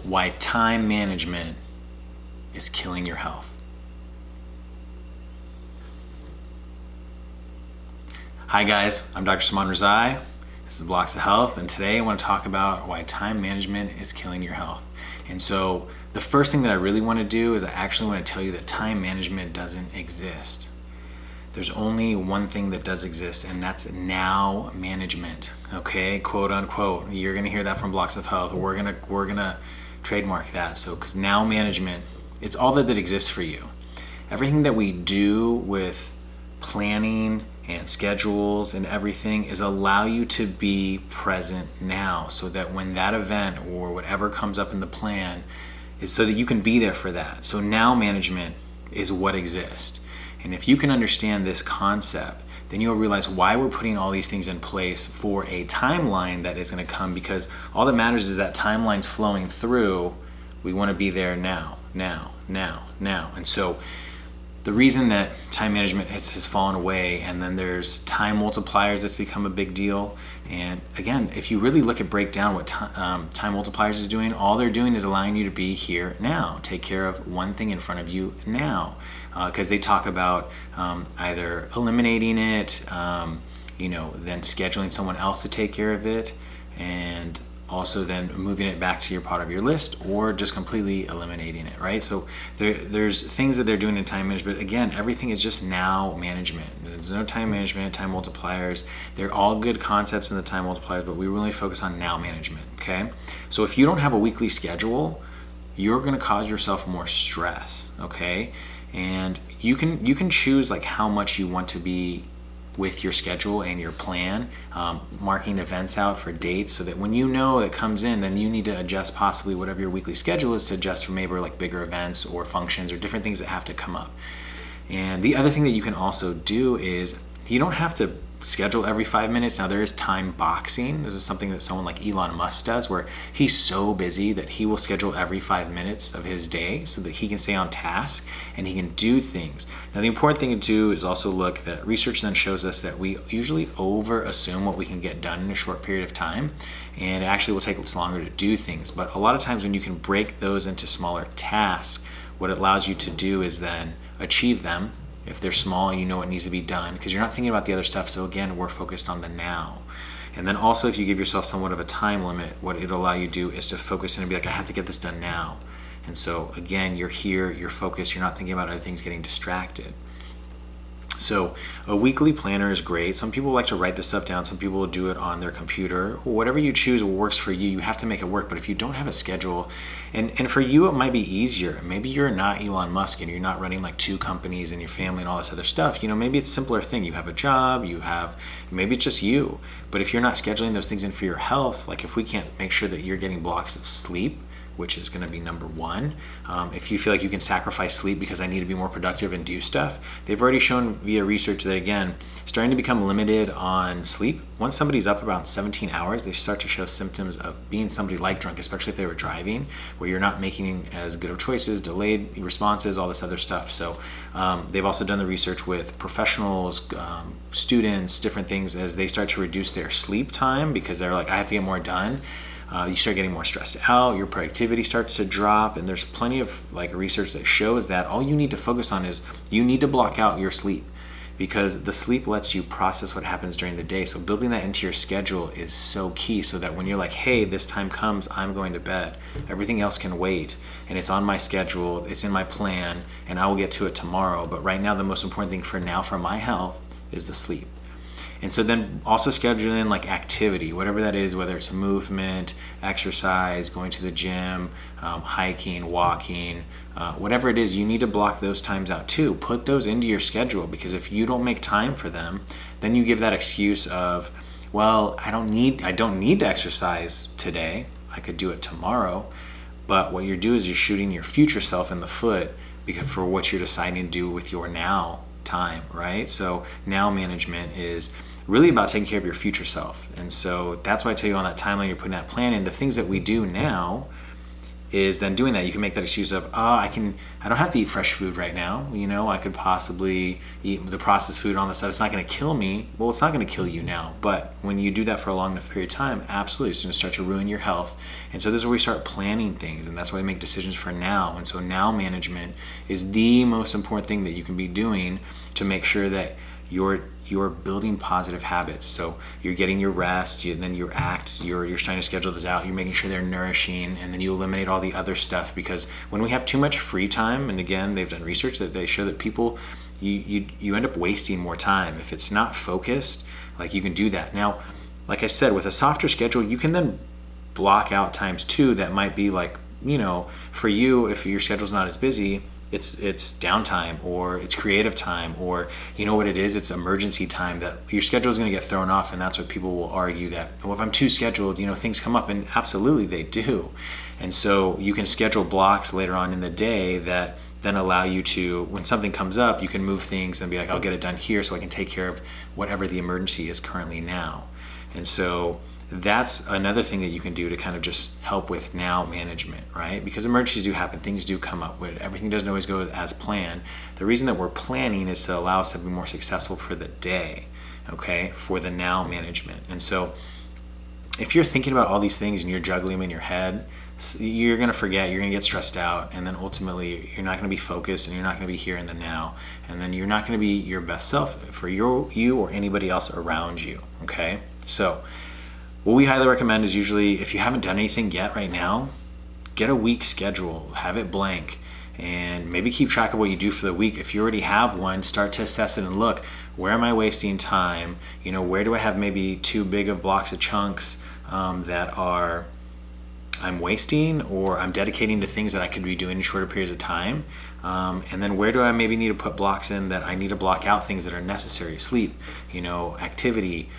Why time management is killing your health. Hi guys, I'm Dr. Rezaie. This is Blocks of Health, and today I want to talk about why time management is killing your health. And so the first thing that I really want to do is I actually want to tell you that time management doesn't exist. There's only one thing that does exist, and that's NOW Mangement. Okay, quote unquote. You're gonna hear that from Blocks of Health. We're gonna trademark that. So, because NOW Mangement, it's all that exists for you. Everything that we do with planning and schedules and everything is allow you to be present now, so that when that event or whatever comes up in the plan is so that you can be there for that. So NOW Mangement is what exists. And if you can understand this concept, then you'll realize why we're putting all these things in place for a timeline that is going to come, because all that matters is that timeline's flowing through. We want to be there now. And so the reason that time management has fallen away, and then there's time multipliers that's become a big deal. And again, if you really break down what time multipliers is doing, all they're doing is allowing you to be here now. Take care of one thing in front of you now. Because they talk about either eliminating it, then scheduling someone else to take care of it, and also then moving it back to your part of your list, or just completely eliminating it, right? So there's things that they're doing in time management. Again, everything is just NOW Mangement. There's no time management, time multipliers. They're all good concepts in the time multipliers, but we really focus on NOW Mangement, okay? So if you don't have a weekly schedule, you're gonna cause yourself more stress, okay? And you can choose like how much you want to be with your schedule and your plan, marking events out for dates, so that when you know it comes in, then you need to adjust possibly whatever your weekly schedule is to adjust for maybe like bigger events or functions or different things that have to come up. And the other thing that you can also do is you don't have to schedule every 5 minutes. Now there is time boxing. This is something that someone like Elon Musk does, where he's so busy that he will schedule every 5 minutes of his day so that he can stay on task and he can do things. Now the important thing to do is also look that research then shows us that we usually over assume what we can get done in a short period of time, and it actually will take us longer to do things. But a lot of times when you can break those into smaller tasks, what it allows you to do is then achieve them. If they're small, you know what needs to be done, because you're not thinking about the other stuff. So again, we're focused on the now. And then also, if you give yourself somewhat of a time limit, what it'll allow you to do is to focus and be like, I have to get this done now. And so again, you're here, you're focused, you're not thinking about other things, getting distracted. So a weekly planner is great. Some people like to write this stuff down. Some people will do it on their computer. Whatever you choose works for you. You have to make it work. But if you don't have a schedule, and for you it might be easier. Maybe you're not Elon Musk and you're not running like 2 companies and your family and all this other stuff. Maybe it's a simpler thing. You have a job, maybe it's just you. But if you're not scheduling those things in for your health, like if we can't make sure that you're getting blocks of sleep, which is going to be number one. If you feel like you can sacrifice sleep because I need to be more productive and do stuff, they've already shown via research that, again, starting to become limited on sleep. Once somebody's up about 17 hours, they start to show symptoms of being somebody like drunk, especially if they were driving, where you're not making as good of choices, delayed responses, all this other stuff. So they've also done the research with professionals, students, different things, as they start to reduce their sleep time because they're like, I have to get more done. You start getting more stressed out, your productivity starts to drop, and there's plenty of like research that shows that all you need to focus on is you need to block out your sleep, because the sleep lets you process what happens during the day. So building that into your schedule is so key, so that when you're like, hey, this time comes, I'm going to bed. Everything else can wait, and it's on my schedule, it's in my plan, and I will get to it tomorrow. But right now, the most important thing for now for my health is the sleep. And so then also scheduling like activity, whatever that is, whether it's movement, exercise, going to the gym, hiking, walking, whatever it is, you need to block those times out too. Put those into your schedule, because if you don't make time for them, then you give that excuse of, well, I don't need to exercise today. I could do it tomorrow. But what you do is you're shooting your future self in the foot because for what you're deciding to do with your now time, right? So NOW Mangement is really about taking care of your future self. And so that's why I tell you on that timeline, you're putting that plan in. The things that we do now is then doing that. You can make that excuse of, oh, I don't have to eat fresh food right now. You know, I could possibly eat the processed food and all this stuff. It's not going to kill me. Well, it's not going to kill you now. But when you do that for a long enough period of time, absolutely, it's going to start to ruin your health. And so this is where we start planning things, and that's why we make decisions for now. And so now management is the most important thing that you can be doing to make sure that you're building positive habits. So you're getting your rest, then your acts, you're trying to schedule those out, you're making sure they're nourishing, and then you eliminate all the other stuff. Because when we have too much free time, and again, they've done research that they show that people, you end up wasting more time. If it's not focused, like, you can do that. Now, like I said, with a softer schedule, you can then block out times too that might be like, you know, for you, if your schedule's not as busy, it's downtime, or it's creative time, or you know what it is, it's emergency time, that your schedule is going to get thrown off. And that's what people will argue, that, well, if I'm too scheduled, you know, things come up. And absolutely they do. And so you can schedule blocks later on in the day that then allow you to, when something comes up, you can move things and be like, I'll get it done here so I can take care of whatever the emergency is currently now. And so that's another thing that you can do to kind of just help with now management, right? Because emergencies do happen, things do come up, everything doesn't always go as planned. The reason that we're planning is to allow us to be more successful for the day, okay, for the now management. And so if you're thinking about all these things and you're juggling them in your head, you're going to forget, you're going to get stressed out, and then ultimately you're not going to be focused, and you're not going to be here in the now, and then you're not going to be your best self for you or anybody else around you, okay? So what we highly recommend is, usually, if you haven't done anything yet right now, get a week schedule, have it blank, and maybe keep track of what you do for the week. If you already have one, start to assess it and look, where am I wasting time? You know, where do I have maybe too big of blocks of chunks that I'm wasting, or I'm dedicating to things that I could be doing in shorter periods of time? And then where do I maybe need to put blocks in that I need to block out things that are necessary? Sleep, you know, activity,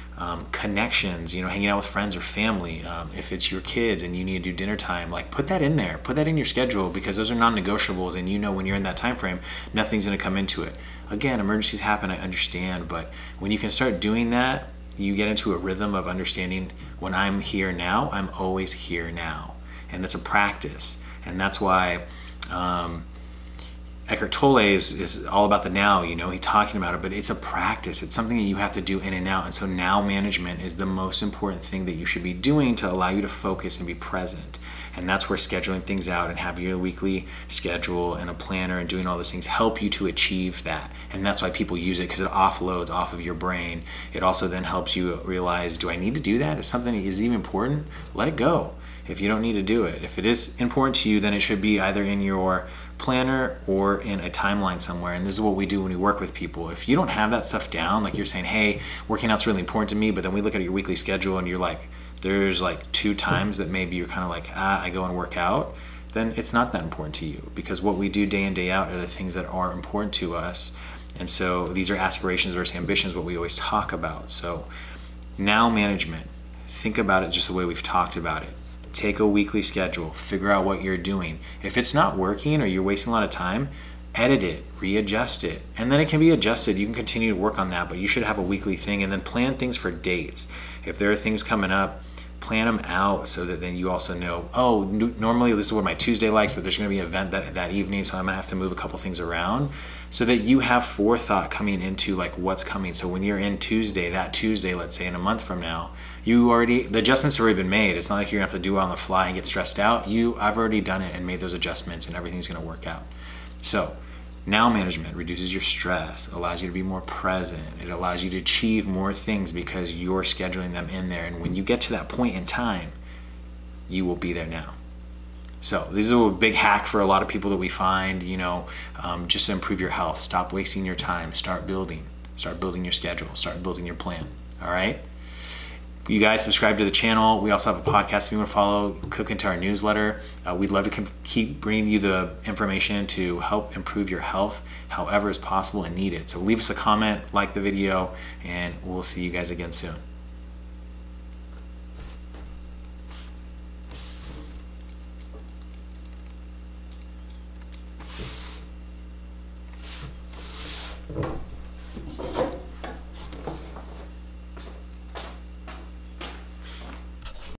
connections, you know, hanging out with friends or family. If it's your kids and you need to do dinner time, like, put that in there, put that in your schedule, because those are non-negotiables. And you know, when you're in that time frame, nothing's going to come into it. Again, emergencies happen, I understand, but when you can start doing that, you get into a rhythm of understanding, when I'm here now, I'm always here now. And that's a practice. And that's why Eckhart Tolle is all about the now, you know, he's talking about it, but it's a practice. It's something that you have to do in and out. And so now management is the most important thing that you should be doing to allow you to focus and be present. And that's where scheduling things out and having your weekly schedule and a planner and doing all those things help you to achieve that. And that's why people use it, because it offloads off of your brain. It also then helps you realize, do I need to do that? If something is even important, let it go. If you don't need to do it. If it is important to you, then it should be either in your planner or in a timeline somewhere. And this is what we do when we work with people. If you don't have that stuff down, like you're saying, hey, working out's really important to me, but then we look at your weekly schedule and you're like, there's like 2 times that maybe you're kind of like, I go and work out, then it's not that important to you, because what we do day in, day out are the things that are important to us. And so these are aspirations versus ambitions, what we always talk about. So now management, think about it just the way we've talked about it. Take a weekly schedule, figure out what you're doing. If it's not working or you're wasting a lot of time, edit it, readjust it, and then it can be adjusted. You can continue to work on that, but you should have a weekly thing, and then plan things for dates. If there are things coming up, plan them out so that then you also know, oh, normally this is what my Tuesday likes, but there's going to be an event that evening, so I'm going to have to move a couple things around, so that you have forethought coming into like what's coming. So when you're in that Tuesday, let's say in a month from now, the adjustments have already been made. It's not like you're going to have to do it on the fly and get stressed out. I've already done it and made those adjustments, and everything's going to work out. So now management reduces your stress, allows you to be more present. It allows you to achieve more things because you're scheduling them in there. And when you get to that point in time, you will be there now. So this is a big hack for a lot of people that we find, you know, just to improve your health. Stop wasting your time. Start building your schedule. Start building your plan. All right. You guys subscribe to the channel. We also have a podcast if you want to follow. Click into our newsletter. We'd love to keep bringing you the information to help improve your health however is possible and needed. So leave us a comment, like the video, and we'll see you guys again soon.